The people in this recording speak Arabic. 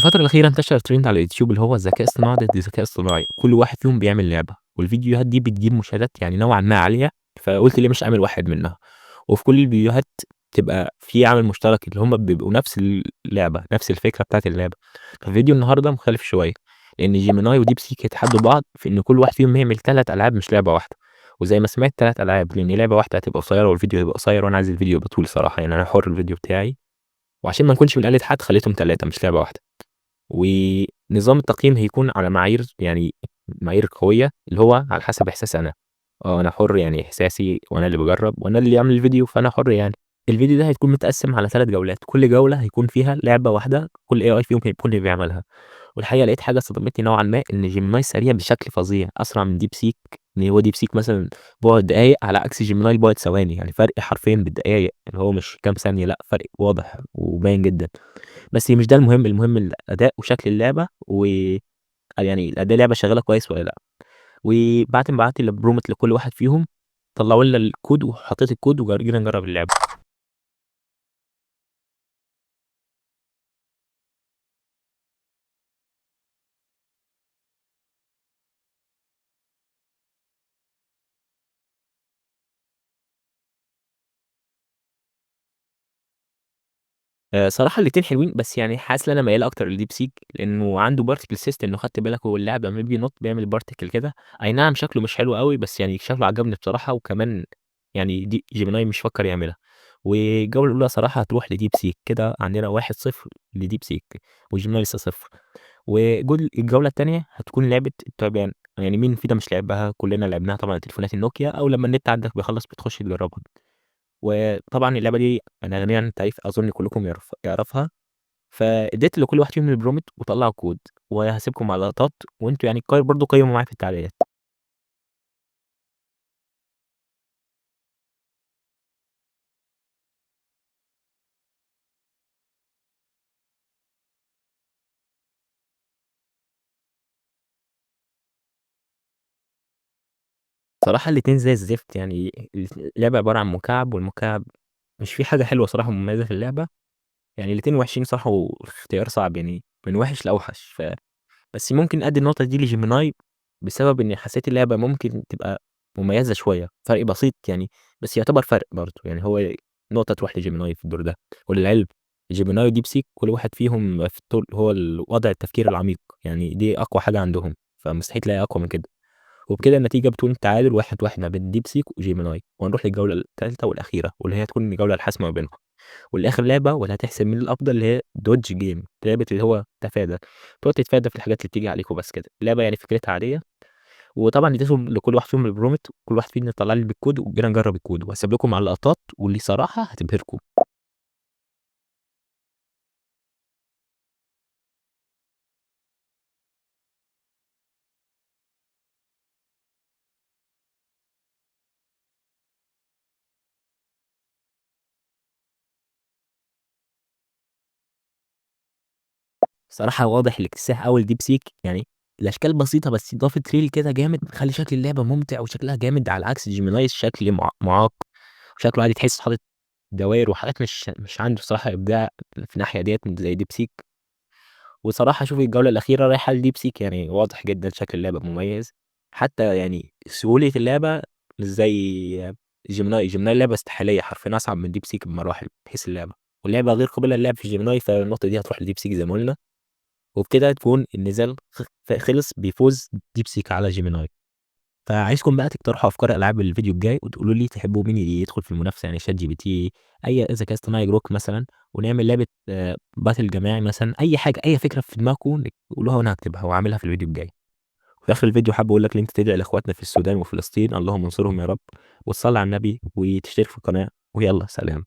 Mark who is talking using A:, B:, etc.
A: في الفترة الأخيرة انتشر ترند على اليوتيوب اللي هو الذكاء الصناعي ضد الذكاء الصناعي، كل واحد فيهم بيعمل لعبة، والفيديوهات دي بتجيب مشاهدات يعني نوعًا ما عالية، فقُلت ليه مش أعمل واحد منها، وفي كل الفيديوهات تبقى في عامل مشترك اللي هم بيبقوا نفس اللعبة، نفس الفكرة بتاعة اللعبة. ففيديو النهارده مختلف شوية، لإن جيميناي وDeepSeek هيتحدوا بعض في إن كل واحد فيهم يعمل 3 ألعاب مش لعبة واحدة، وزي ما سمعت 3 ألعاب، لإن لعبة واحدة هتبقى قصيرة والفيديو هيبقى قصير، وأنا عايز الفيديو يبقى طويل صراحة، يعني أنا حُر الفيديو بتاعي، وعشان ما نكونش بنقلد حد خليتهم 3 مش لعبة واحدة. ونظام التقييم هيكون على معايير يعني معايير قوية، اللي هو على حسب إحساسي أنا، أنا حُر يعني إحساسي وأنا اللي باجرّب وأنا اللي عامل الفيديو فأنا حُر يعني. الفيديو ده هيكون متقسّم على 3 جولات، كل جولة هيكون فيها لعبة واحدة كل AI فيهم هيكون اللي بيعملها، والحقيقة لقيت حاجة صدمتني نوعًا ما إن Gemini سريع بشكل فظيع، أسرع من DeepSeek، إن هو DeepSeek مثلًا بيقعد دقايق على عكس Gemini اللي بيقعد ثواني، يعني فرق حرفيًا بالدقايق، اللي هو مش كام ثانية لأ، فرق واضح وباين جدًا. بس مش ده المهم، المهم الأداء وشكل اللعبة يعني الأداء اللعبة شغالة كويس والّا لأ. بعت الprompt لكل واحد فيهم، طلعوا لنا الكود وحطيت الكود جينا نجرّب اللعبة. صراحة الاتنين حلوين، بس يعني حاسس إن أنا ميّال أكتر لDeepSeek لإنه عنده particle system لو خدت بالك، هو اللاعب لمّا بييجي ينط بيعمل particle كده، أي نعم شكله مش حلو أوي، بس يعني شكله عجبني بصراحة، وكمان يعني Gemini مش فكّر يعملها. والجولة الأولى صراحة هتروح لDeepSeek، كده عندنا 1-0 لDeepSeek وGemini لسه 0. الجولة التانية هتكون لعبة التعبان، يعني مين فينا مش لعبها، كلنا لعبناها طبعًا على تليفونات النوكيا، أو لمّا النت عندك بيخلص بتخش تجربها. وطبعًا اللعبة دي أنا غنية عن التعريف، أظن كلكم يعرفها. فاديت لكل واحد فيهم الprompt وطلّعوا كود، وهاسيبكم على لقطات، وأنتم يعني برضه قيّموا معايا في التعليقات. صراحة الاتنين زي الزفت، يعني اللعبة عبارة عن مكعب، والمكعب مش فيه حاجة حلوة صراحة مميزة في اللعبة، يعني الاتنين وحشين صراحة واختيار صعب يعني من وِحِش لأوحش. بس ممكن أدّي النقطة دي لGemini بسبب إني حسيت اللعبة ممكن تبقى مميزة شوية، فرق بسيط يعني، بس يعتبر فرق برضه، يعني هو نقطة تروح لGemini في الدور ده. وللعلم Gemini وDeepSeek كل واحد فيهم في هو وضع التفكير العميق، يعني دي أقوى حاجة عندهم، فمستحيل تلاقي أقوى من كده. وبكده النتيجة بتكون تعادل 1-1 ما بين DeepSeek وGemini، وهنروح للجولة التالتة والأخيرة، واللي هي هتكون الجولة الحاسمة ما بينهم. والآخر لعبة واللي هتحسم مين الأفضل اللي هي Dodge Game، لعبة اللي هو تفادى، تقعد تتفادى في الحاجات اللي بتيجي عليك وبس كده. اللعبة يعني فكرتها عادية، وطبعًا اديتهم لكل واحد فيهم الprompt، كل واحد فينا طلع لي بالكود وجينا نجرب الكود، وهاسيب لكم على اللقطات واللي صراحة هتبهركم. الصراحة واضح الاكتساح أوي لDeepSeek، يعني الأشكال بسيطة بس إضافة ريل كده جامد مخلّي شكل اللعبة ممتع وشكلها جامد، على عكس Gemini الشكل معاق، وشكله عادي تحس حاطط دواير وحاجات مش عنده الصراحة إبداع في الناحية ديّة مش زي DeepSeek. وصراحة شوفي الجولة الأخيرة رايحة لDeepSeek، يعني واضح جدًا شكل اللعبة مميز، حتى يعني سهولة اللعبة مش زي Gemini اللعبة استحالية حرفيًا أصعب من DeepSeek بمراحل من حيث اللعبة، واللعبة غير قابلة للعب في Gemini، فالنقطة دي هتروح لDeepSeek زي ما قُلنا، وبكده تكون النزال خلص بفوز DeepSeek على Gemini. فعايزكم بقى تقترحوا أفكار ألعاب الفيديو الجاي، وتقولوا لي تحبوا مين يدخل في المنافسة، يعني ChatGPT، أي ذكاء اصطناعي جروك مثلًا، ونعمل لعبة battle جماعي مثلًا، أي حاجة، أي فكرة في دماغكم قولوها وأنا هاكتبها وهاعملها في الفيديو الجاي. وفي آخر الفيديو حابب أقول لك إن أنت تدعي لإخواتنا في السودان وفلسطين، اللهم انصرهم يا رب، وتصلي على النبي وتشترك في القناة، ويالّا سلام.